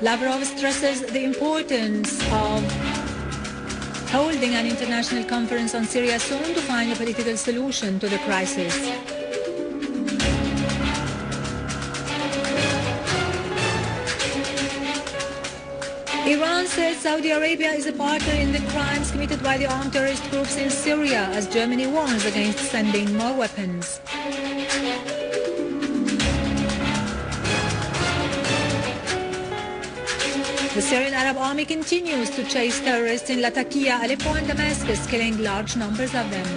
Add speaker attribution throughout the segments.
Speaker 1: Lavrov stresses the importance of holding an international conference on Syria soon to find a political solution to the crisis. Iran says Saudi Arabia is a partner in the crimes committed by the armed terrorist groups in Syria as Germany warns against sending more weapons. The Syrian Arab Army continues to chase terrorists in Latakia, Aleppo and Damascus, killing large numbers of them.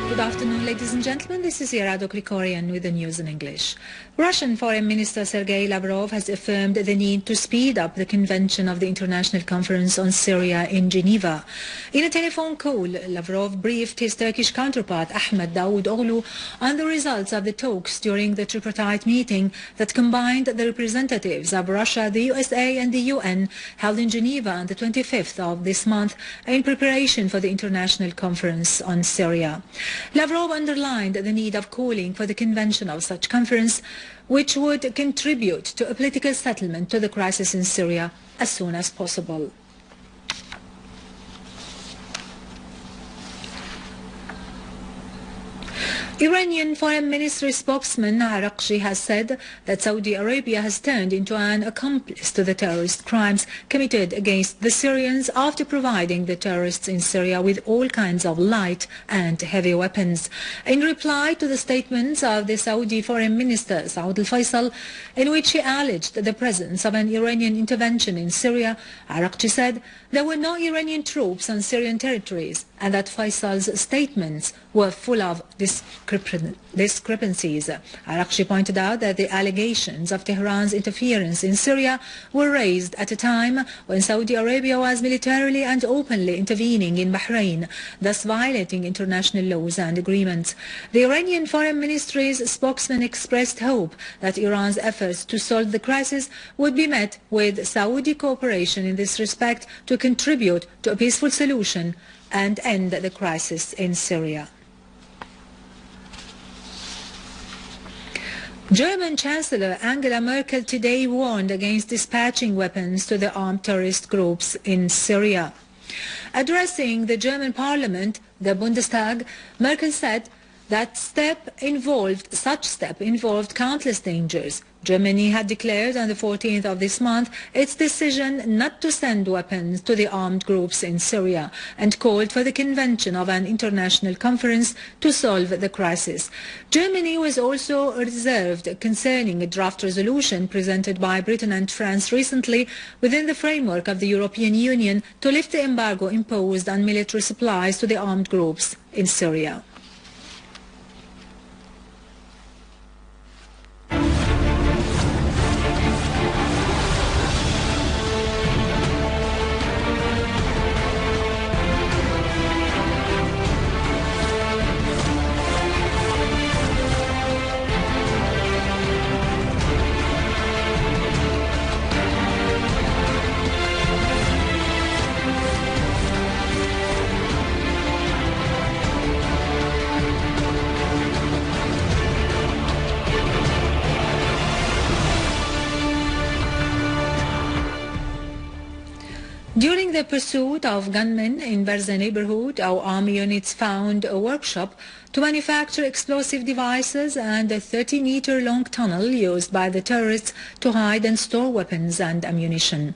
Speaker 1: Good afternoon, ladies and gentlemen. This is Irado Krikorian with the news in English. Russian Foreign Minister Sergei Lavrov has affirmed the need to speed up the convention of the International Conference on Syria in Geneva. In a telephone call, Lavrov briefed his Turkish counterpart Ahmed Davutoğlu on the results of the talks during the tripartite meeting that combined the representatives of Russia, the USA and the UN held in Geneva on the 25th of this month in preparation for the International Conference on Syria. Lavrov underlined the need of calling for the convention of such conference, which would contribute to a political settlement to the crisis in Syria as soon as possible. Iranian Foreign Ministry spokesman Araqchi has said that Saudi Arabia has turned into an accomplice to the terrorist crimes committed against the Syrians after providing the terrorists in Syria with all kinds of light and heavy weapons. In reply to the statements of the Saudi Foreign Minister Saud al-Faisal, in which he alleged the presence of an Iranian intervention in Syria, Araqchi said there were no Iranian troops on Syrian territories and that Faisal's statements were full of discrepancies. Araqchi pointed out that the allegations of Tehran's interference in Syria were raised at a time when Saudi Arabia was militarily and openly intervening in Bahrain, thus violating international laws and agreements. The Iranian Foreign Ministry's spokesman expressed hope that Iran's efforts to solve the crisis would be met with Saudi cooperation in this respect to contribute to a peaceful solution and end the crisis in Syria. German Chancellor Angela Merkel today warned against dispatching weapons to the armed terrorist groups in Syria. Addressing the German parliament, the Bundestag, Merkel said that such step involved countless dangers. Germany had declared on the 14th of this month its decision not to send weapons to the armed groups in Syria and called for the convention of an international conference to solve the crisis. Germany was also reserved concerning a draft resolution presented by Britain and France recently within the framework of the European Union to lift the embargo imposed on military supplies to the armed groups in Syria. During the pursuit of gunmen in Berza neighborhood, our army units found a workshop to manufacture explosive devices and a 30-meter-long tunnel used by the terrorists to hide and store weapons and ammunition.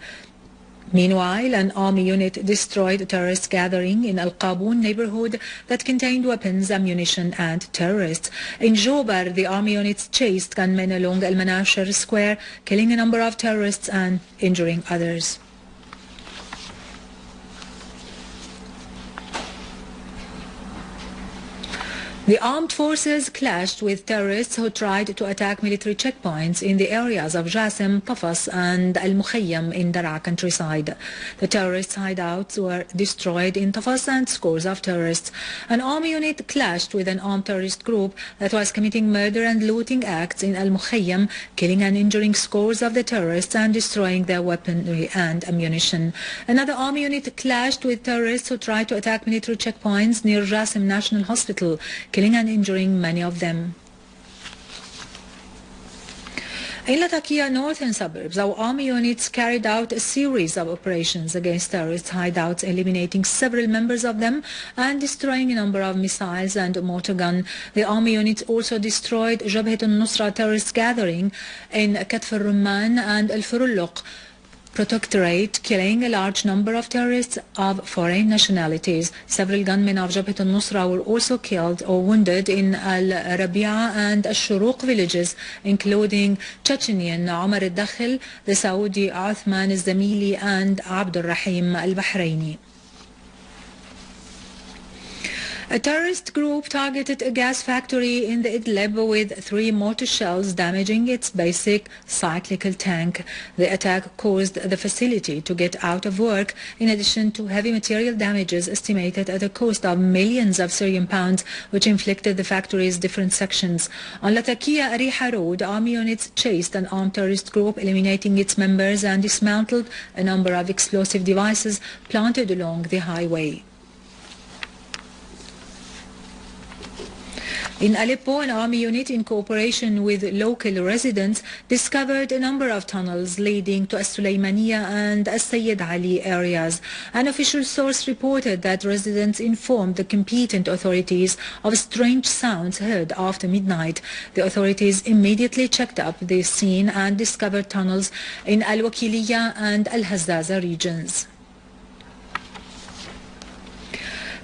Speaker 1: Meanwhile, an army unit destroyed a terrorist gathering in Al-Qabun neighborhood that contained weapons, ammunition and terrorists. In Jobar, the army units chased gunmen along Al-Manashir Square, killing a number of terrorists and injuring others. The armed forces clashed with terrorists who tried to attack military checkpoints in the areas of Jassim, Tafas and Al-Mukhayyam in Daraa countryside. The terrorists' hideouts were destroyed in Tafas and scores of terrorists. An army unit clashed with an armed terrorist group that was committing murder and looting acts in Al-Mukhayyam, killing and injuring scores of the terrorists and destroying their weaponry and ammunition. Another army unit clashed with terrorists who tried to attack military checkpoints near Jassim National Hospital, killing and injuring many of them. In Latakia northern suburbs, our army units carried out a series of operations against terrorist hideouts, eliminating several members of them and destroying a number of missiles and mortar gun. The army units also destroyed Jabhat al-Nusra terrorist gathering in Katf al-Rumman and al-Furulluq Protectorate, killing a large number of terrorists of foreign nationalities. Several gunmen of Jabhat al-Nusra were also killed or wounded in Al-Rabia and Al-Shuruq villages, including Chechenian Omar al-Dakhil, the Saudi Uthman al-Zamili and Abdul Rahim al-Bahraini. A terrorist group targeted a gas factory in the Idlib with 3 mortar shells, damaging its basic cyclical tank. The attack caused the facility to get out of work, in addition to heavy material damages estimated at a cost of millions of Syrian pounds, which inflicted the factory's different sections. On Latakia Ariha Road, army units chased an armed terrorist group, eliminating its members and dismantled a number of explosive devices planted along the highway. In Aleppo, an army unit in cooperation with local residents discovered a number of tunnels leading to As-Sulaymaniya and As-Sayyid Ali areas. An official source reported that residents informed the competent authorities of strange sounds heard after midnight. The authorities immediately checked up the scene and discovered tunnels in Al-Wakiliya and Al-Hazzaza regions.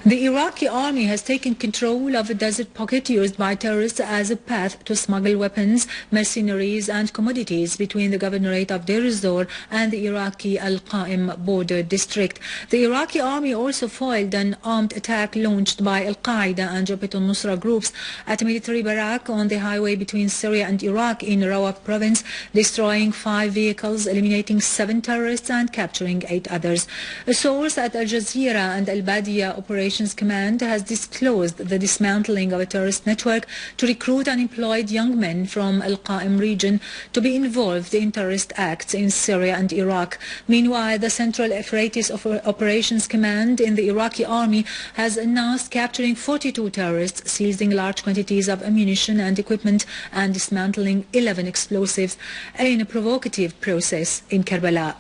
Speaker 1: The Iraqi army has taken control of a desert pocket used by terrorists as a path to smuggle weapons, mercenaries and commodities between the governorate of Deir ez-Zor and the Iraqi Al-Qaim border district. The Iraqi army also foiled an armed attack launched by Al-Qaeda and Jabhat al-Nusra groups at a military barrack on the highway between Syria and Iraq in Rawab province, destroying 5 vehicles, eliminating 7 terrorists and capturing 8 others. A source at Al Jazeera and Al-Badiya Operations Command has disclosed the dismantling of a terrorist network to recruit unemployed young men from Al-Qaim region to be involved in terrorist acts in Syria and Iraq. Meanwhile, the Central Euphrates Operations Command in the Iraqi army has announced capturing 42 terrorists, seizing large quantities of ammunition and equipment and dismantling 11 explosives in a provocative process in Karbala.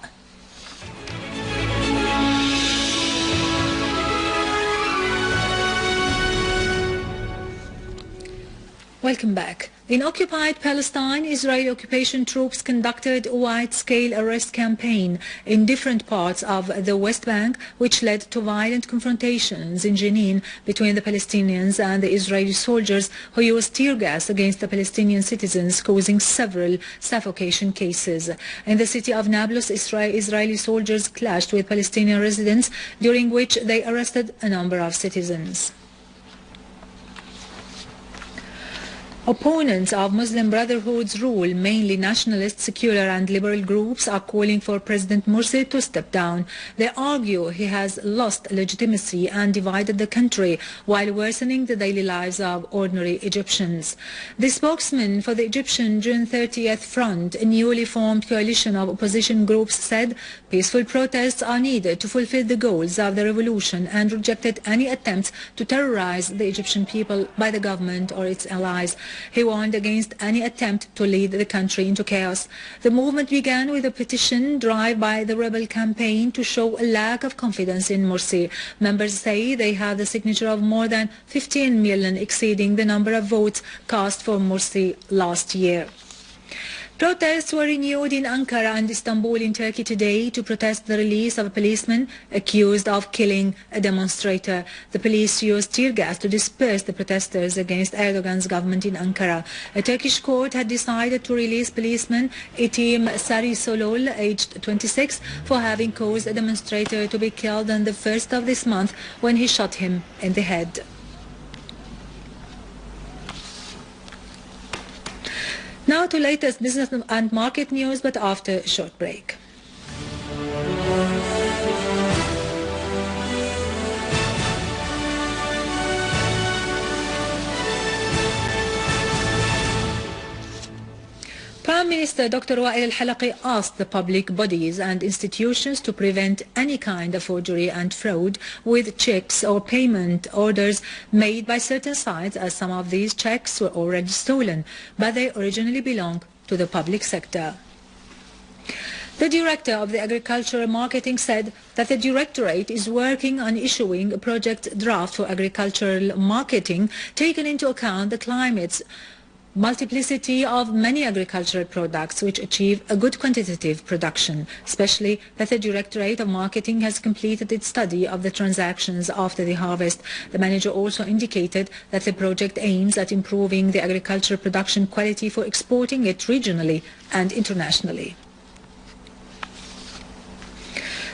Speaker 1: Welcome back. In occupied Palestine, Israeli occupation troops conducted a wide-scale arrest campaign in different parts of the West Bank, which led to violent confrontations in Jenin between the Palestinians and the Israeli soldiers who used tear gas against the Palestinian citizens, causing several suffocation cases. In the city of Nablus, Israeli soldiers clashed with Palestinian residents, during which they arrested a number of citizens. Opponents of Muslim Brotherhood's rule, mainly nationalist, secular and liberal groups, are calling for President Morsi to step down. They argue he has lost legitimacy and divided the country while worsening the daily lives of ordinary Egyptians. The spokesman for the Egyptian June 30th Front, a newly formed coalition of opposition groups, said peaceful protests are needed to fulfill the goals of the revolution and rejected any attempts to terrorize the Egyptian people by the government or its allies. He warned against any attempt to lead the country into chaos. The movement began with a petition drive by the rebel campaign to show a lack of confidence in Morsi. Members say they have the signature of more than 15 million, exceeding the number of votes cast for Morsi last year. Protests were renewed in Ankara and Istanbul in Turkey today to protest the release of a policeman accused of killing a demonstrator. The police used tear gas to disperse the protesters against Erdogan's government in Ankara. A Turkish court had decided to release policeman Etim Sarisolol, aged 26, for having caused a demonstrator to be killed on the 1st of this month when he shot him in the head. Now to latest business and market news, but after a short break. Prime Minister Dr. Wael al-Halaqi asked the public bodies and institutions to prevent any kind of forgery and fraud with checks or payment orders made by certain sites, as some of these checks were already stolen, but they originally belonged to the public sector. The director of the Agricultural Marketing said that the Directorate is working on issuing a project draft for agricultural marketing, taking into account the climate's multiplicity of many agricultural products which achieve a good quantitative production, especially that the Directorate of Marketing has completed its study of the transactions after the harvest. The manager also indicated that the project aims at improving the agricultural production quality for exporting it regionally and internationally.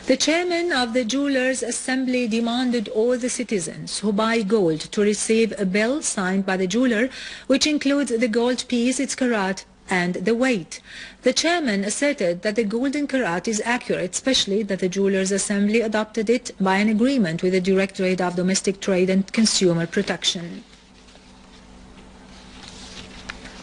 Speaker 1: The chairman of the Jewelers Assembly demanded all the citizens who buy gold to receive a bill signed by the jeweler, which includes the gold piece, its carat, and the weight. The chairman asserted that the golden carat is accurate, especially that the Jewelers Assembly adopted it by an agreement with the Directorate of Domestic Trade and Consumer Protection.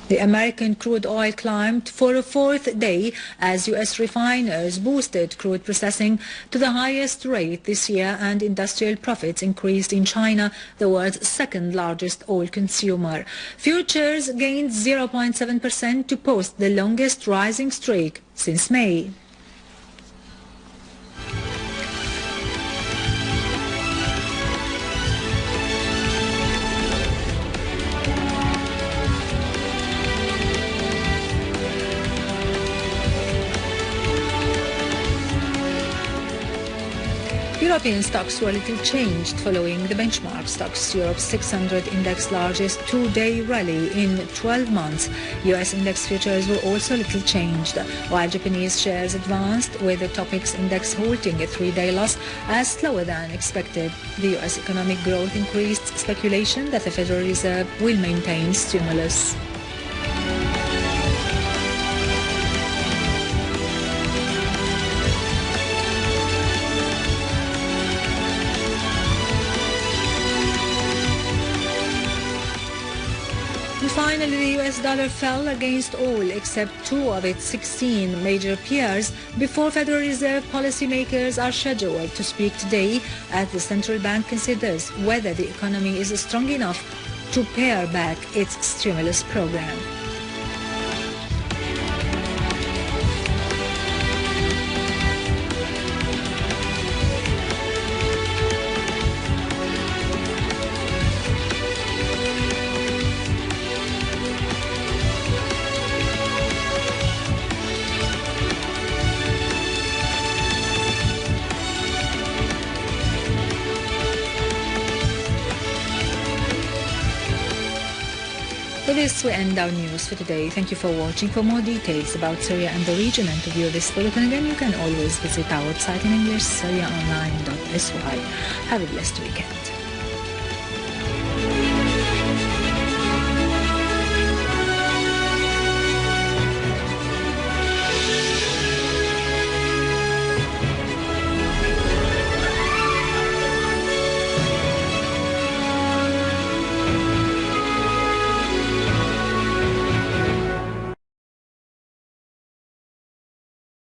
Speaker 1: The American crude oil climbed for a fourth day as U.S. refiners boosted crude processing to the highest rate this year, and industrial profits increased in China, the world's second largest oil consumer. Futures gained 0.7% to post the longest rising streak since May. European stocks were little changed following the benchmark stocks Europe's 600 index largest two-day rally in 12 months. US index futures were also little changed, while Japanese shares advanced, with the Topix index halting a three-day loss as slower than expected. The US economic growth increased speculation that the Federal Reserve will maintain stimulus. Finally, the US dollar fell against all except two of its 16 major peers before Federal Reserve policymakers are scheduled to speak today as the central bank considers whether the economy is strong enough to pare back its stimulus program. With this, we end our news for today. Thank you for watching. For more details about Syria and the region and to view this bulletin again, you can always visit our website in English, syriaonline.sy. Have a blessed weekend.